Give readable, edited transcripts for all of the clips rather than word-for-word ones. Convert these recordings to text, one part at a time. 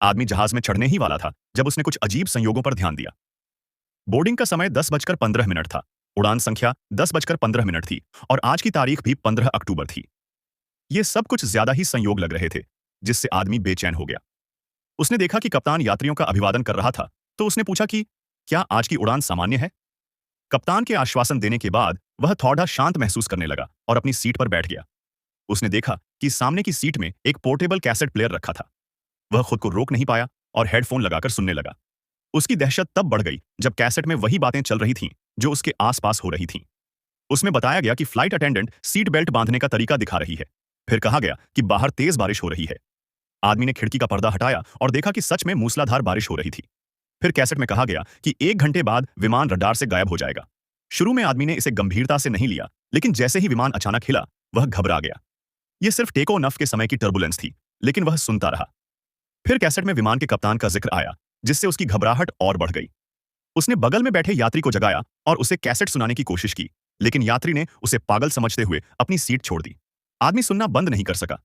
आदमी जहाज में चढ़ने ही वाला था जब उसने कुछ अजीब संयोगों पर ध्यान दिया। बोर्डिंग का समय 10:15 था। उड़ान संख्या 10:15 थी और आज की तारीख भी 15 अक्टूबर थी। ये सब कुछ ज्यादा ही संयोग लग रहे थे, जिससे आदमी बेचैन हो गया। उसने देखा कि कप्तान यात्रियों का अभिवादन कर रहा था, तो उसने पूछा कि क्या आज की उड़ान सामान्य है। कप्तान के आश्वासन देने के बाद वह थोड़ा शांत महसूस करने लगा और अपनी सीट पर बैठ गया। उसने देखा कि सामने की सीट में एक पोर्टेबल कैसेट प्लेयर रखा था। वह खुद को रोक नहीं पाया और हेडफोन लगाकर सुनने लगा। उसकी दहशत तब बढ़ गई जब कैसेट में वही बातें चल रही थीं जो उसके आसपास हो रही थीं। उसमें बताया गया कि फ्लाइट अटेंडेंट सीट बेल्ट बांधने का तरीका दिखा रही है। फिर कहा गया कि बाहर तेज बारिश हो रही है। आदमी ने खिड़की का पर्दा हटाया और देखा कि सच में मूसलाधार बारिश हो रही थी। फिर कैसेट में कहा गया कि 1 घंटे बाद विमान रडार से गायब हो जाएगा। शुरू में आदमी ने इसे गंभीरता से नहीं लिया, लेकिन जैसे ही विमान अचानक हिला, वह घबरा गया। यह सिर्फ टेक ऑफ के समय की टर्बुलेंस थी, लेकिन वह सुनता रहा। फिर कैसेट में विमान के कप्तान का जिक्र आया, जिससे उसकी घबराहट और बढ़ गई। उसने बगल में बैठे यात्री को जगाया और उसे कैसेट सुनाने की कोशिश की, लेकिन यात्री ने उसे पागल समझते हुए अपनी सीट छोड़ दी। आदमी सुनना बंद नहीं कर सका।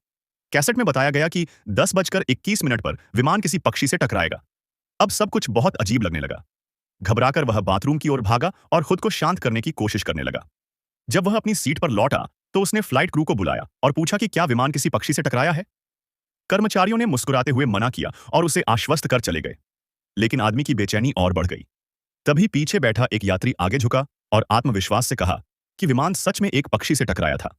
कैसेट में बताया गया कि 10:21 पर विमान किसी पक्षी से टकराएगा। अब सब कुछ बहुत अजीब लगने लगा। घबराकर वह बाथरूम की ओर भागा और खुद को शांत करने की कोशिश करने लगा। जब वह अपनी सीट पर लौटा, तो उसने फ्लाइट क्रू को बुलाया और पूछा कि क्या विमान किसी पक्षी से टकराया है। कर्मचारियों ने मुस्कुराते हुए मना किया और उसे आश्वस्त कर चले गए। लेकिन आदमी की बेचैनी और बढ़ गई। तभी पीछे बैठा एक यात्री आगे झुका और आत्मविश्वास से कहा कि विमान सच में एक पक्षी से टकराया था।